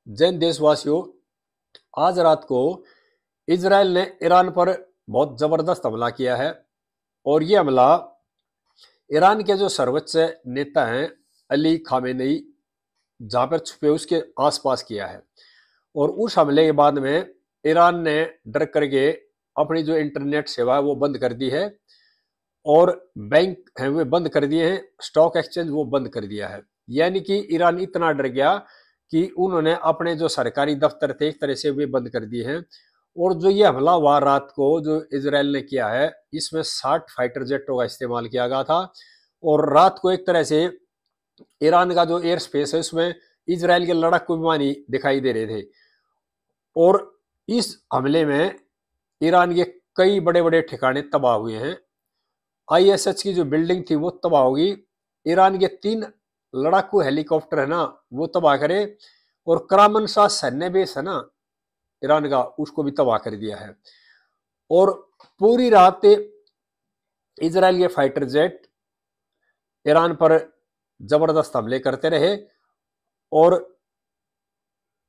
जैन देशवासियों, आज रात को इजराइल ने ईरान पर बहुत जबरदस्त हमला किया है। और ये हमला ईरान के जो सर्वोच्च नेता हैं अली खामेनेई, जहां पर छुपे उसके आसपास किया है। और उस हमले के बाद में ईरान ने डर करके अपनी जो इंटरनेट सेवा है वो बंद कर दी है, और बैंक हैं वे बंद कर दिए हैं, स्टॉक एक्सचेंज वो बंद कर दिया है। यानी कि ईरान इतना डर गया कि उन्होंने अपने जो सरकारी दफ्तर थे एक तरह से वे बंद कर दिए हैं। और जो ये हमला हुआ रात को जो इजराइल ने किया है, इसमें 60 फाइटर जेटों का इस्तेमाल किया गया था। और रात को एक तरह से ईरान का जो एयर स्पेस है उसमें इजराइल के लड़ाकू विमान ही दिखाई दे रहे थे। और इस हमले में ईरान के कई बड़े बड़े ठिकाने तबाह हुए हैं। आईएसएच की जो बिल्डिंग थी वो तबाह होगी। ईरान के 3 लड़ाकू हेलीकॉप्टर है ना वो तबाह करे। और करामन शाह सैन्य बेस है ना ईरान का, उसको भी तबाह कर दिया है। और पूरी रात इजराइल के फाइटर जेट ईरान पर जबरदस्त हमले करते रहे, और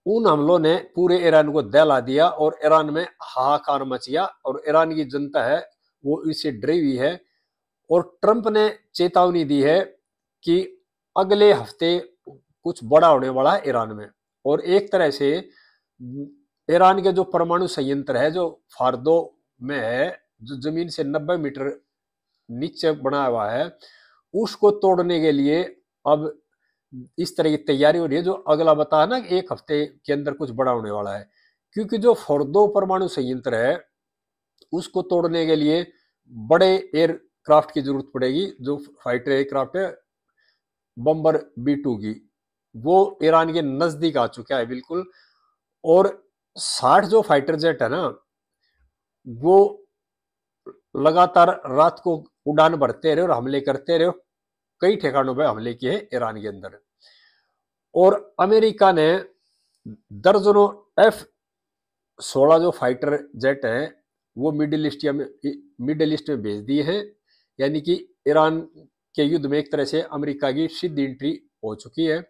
उन हमलों ने पूरे ईरान को दहला दिया और ईरान में हाहाकार मच गया। और ईरान की जनता है वो इससे डरी हुई है। और ट्रंप ने चेतावनी दी है कि अगले हफ्ते कुछ बड़ा होने वाला है ईरान में। और एक तरह से ईरान के जो परमाणु संयंत्र है जो फार्दो में है, जो जमीन से 90 मीटर नीचे बना हुआ है, उसको तोड़ने के लिए अब इस तरह की तैयारी हो रही है। जो अगला बता ना कि 1 हफ्ते के अंदर कुछ बड़ा होने वाला है, क्योंकि जो फोर्दो परमाणु संयंत्र है उसको तोड़ने के लिए बड़े एयरक्राफ्ट की जरूरत पड़ेगी। जो फाइटर एयरक्राफ्ट है बम्बर B-2 की, वो ईरान के नजदीक आ चुका है बिल्कुल। और 60 जो फाइटर जेट है ना वो लगातार रात को उड़ान भरते रहे और हमले करते रहे। कई ठिकानों पर हमले किए ईरान के अंदर। और अमेरिका ने दर्जनों F-16 जो फाइटर जेट हैं वो मिडिल ईस्ट में भेज दिए हैं। यानी कि ईरान के युद्ध में एक तरह से अमेरिका की सीधी एंट्री हो चुकी है।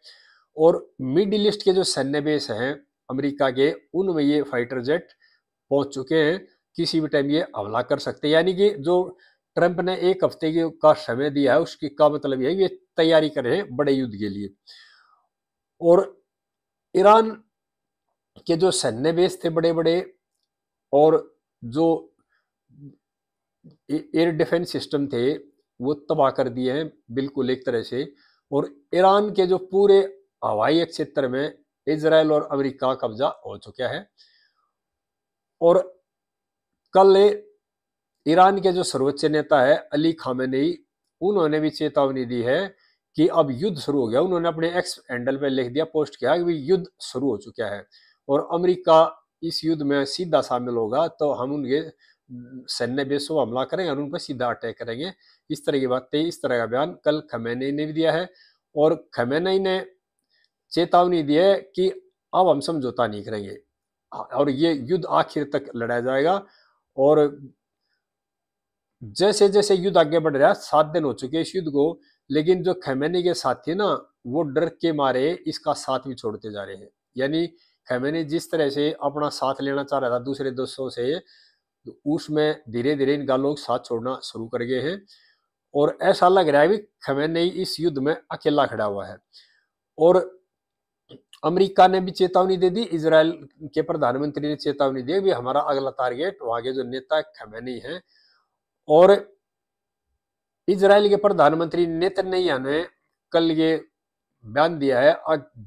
और मिडिल ईस्ट के जो सैन्य बेस हैं अमेरिका के, उनमें ये फाइटर जेट पहुंच चुके हैं, किसी भी टाइम ये हमला कर सकते हैं। यानी कि जो ट्रंप ने 1 हफ्ते का समय दिया है उसकी का मतलब यह है ये तैयारी कर रहे हैं बड़े युद्ध के लिए। और ईरान के जो सैन्य बेस थे बड़े बड़े, और जो एयर डिफेंस सिस्टम थे वो तबाह कर दिए हैं बिल्कुल एक तरह से। और ईरान के जो पूरे हवाई क्षेत्र में इजराइल और अमेरिका कब्जा हो चुका है। और कल ईरान के जो सर्वोच्च नेता है अली खामेनेई, उन्होंने भी चेतावनी दी है कि अब युद्ध शुरू हो गया। उन्होंने अपने एक्स हैंडल पे लिख दिया, पोस्ट किया कि युद्ध शुरू हो चुका है और अमेरिका इस युद्ध में सीधा शामिल होगा तो हम उनके सैन्य बेसों पर हमला करेंगे और उन पर सीधा अटैक करेंगे। इस तरह की बातें, इस तरह का बयान कल खमेनेई ने भी दिया है। और खमेनेई ने चेतावनी दी है कि अब हम समझौता नहीं करेंगे और ये युद्ध आखिर तक लड़ा जाएगा। और जैसे जैसे युद्ध आगे बढ़ रहा है, 7 दिन हो चुके इस युद्ध को, लेकिन जो खमेनी के साथी ना वो डर के मारे इसका साथ भी छोड़ते जा रहे हैं। यानी खमेनी जिस तरह से अपना साथ लेना चाह रहा था दूसरे देशों से, उसमें धीरे धीरे इनका लोग साथ छोड़ना शुरू कर गए हैं। और ऐसा लग रहा है कि खमेनी इस युद्ध में अकेला खड़ा हुआ है। और अमेरिका ने भी चेतावनी दे दी, इजराइल के प्रधानमंत्री ने चेतावनी दी भी हमारा अगला टारगेट वहां के जो नेता खमेनी है। और इजराइल के प्रधानमंत्री नेतन्याहू ने कल ये बयान दिया है,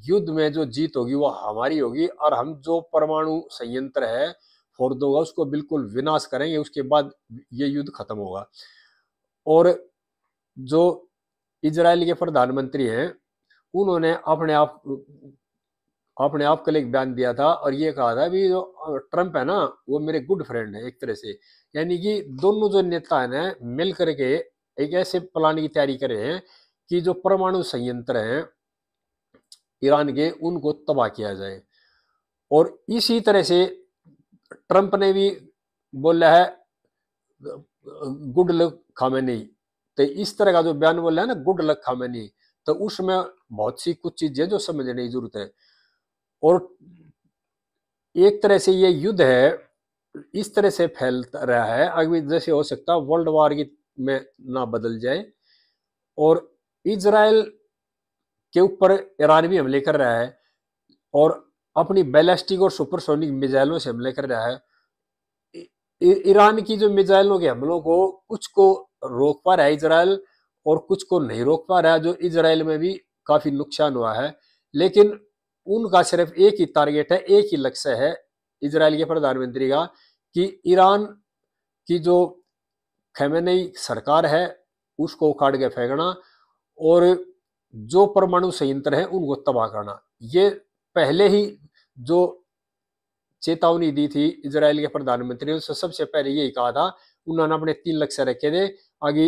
युद्ध में जो जीत होगी वो हमारी होगी और हम जो परमाणु संयंत्र है फोर्दो का उसको बिल्कुल विनाश करेंगे, उसके बाद ये युद्ध खत्म होगा। और जो इजराइल के प्रधानमंत्री हैं उन्होंने अपने आप कल एक बयान दिया था और ये कहा था भी जो ट्रंप है ना वो मेरे गुड फ्रेंड है एक तरह से। यानी कि दोनों जो नेता है ना मिल करके एक ऐसे प्लान की तैयारी कर रहे हैं कि जो परमाणु संयंत्र हैं ईरान के उनको तबाह किया जाए। और इसी तरह से ट्रंप ने भी बोला है गुड लक खामेनी, तो इस तरह का जो बयान बोला है ना गुड लक खामेनी, तो उसमें बहुत सी कुछ चीजें जो समझने की जरूरत है। और एक तरह से ये युद्ध है इस तरह से फैल रहा है अभी जैसे हो सकता है वर्ल्ड वार की में ना बदल जाए। और इजराइल के ऊपर ईरान भी हमले कर रहा है और अपनी बैलिस्टिक और सुपरसोनिक मिसाइलों से हमले कर रहा है। ईरान की जो मिसाइलों के हमलों को कुछ को रोक पा रहा है इजराइल और कुछ को नहीं रोक पा रहा है, जो इजराइल में भी काफी नुकसान हुआ है। लेकिन उनका सिर्फ एक ही टारगेट है, एक ही लक्ष्य है इजराइल के प्रधानमंत्री का कि ईरान की जो खमेनेई सरकार है उसको उखाड़ के फेंकना और जो परमाणु संयंत्र है उनको तबाह करना। ये पहले ही जो चेतावनी दी थी इजराइल के प्रधानमंत्री ने उससे सबसे पहले यही कहा था। उन्होंने अपने 3 लक्ष्य रखे थे। आगे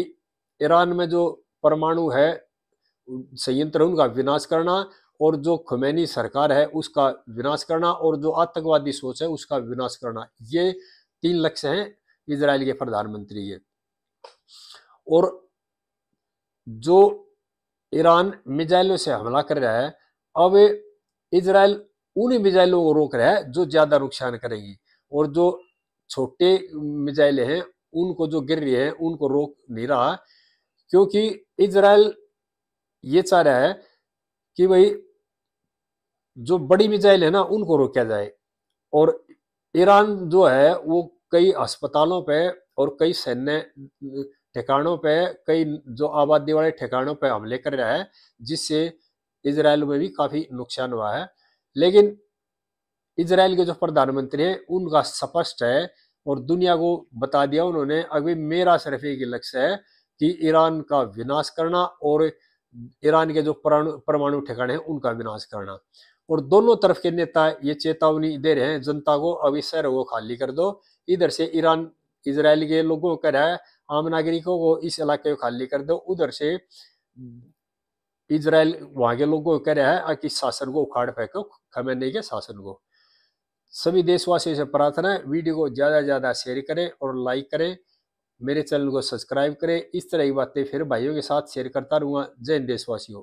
ईरान में जो परमाणु है संयंत्र उनका विनाश करना और जो खुमैनी सरकार है उसका विनाश करना और जो आतंकवादी सोच है उसका विनाश करना। ये 3 लक्ष्य हैं इजराइल के प्रधानमंत्री के। और जो ईरान मिसाइलों से हमला कर रहा है, अब इजराइल उन मिसाइलों को रोक रहा है जो ज्यादा नुकसान करेंगी और जो छोटे मिसाइलें हैं उनको जो गिर रही है उनको रोक नहीं रहा, क्योंकि इजराइल ये चाह रहा है कि भाई जो बड़ी मिसाइल है ना उनको रोका जाए। और ईरान जो है वो कई अस्पतालों पे और कई सैन्य ठिकानों पे, कई जो आबादी वाले ठिकानों पे हमले कर रहा है जिससे इजराइल में भी काफी नुकसान हुआ है। लेकिन इजराइल के जो प्रधानमंत्री हैं उनका स्पष्ट है और दुनिया को बता दिया उन्होंने, अभी मेरा सिर्फ एक ही लक्ष्य है कि ईरान का विनाश करना और ईरान के जो परमाणु ठिकाने हैं उनका विनाश करना। और दोनों तरफ के नेता ये चेतावनी दे रहे हैं जनता को, अभी शहरों को खाली कर दो। इधर से ईरान इजराइल के लोगों को कह रहा है आम नागरिकों को इस इलाके को खाली कर दो, उधर से इजराइल वहां के लोगों को कह रहा है कि शासन को उखाड़ फेंको, खमेनी के शासन को। सभी देशवासियों से प्रार्थना है वीडियो को ज्यादा से ज्यादा शेयर करें और लाइक करें, मेरे चैनल को सब्सक्राइब करें। इस तरह की बातें फिर भाइयों के साथ शेयर करता रहूंगा। जय हिंद देशवासियों।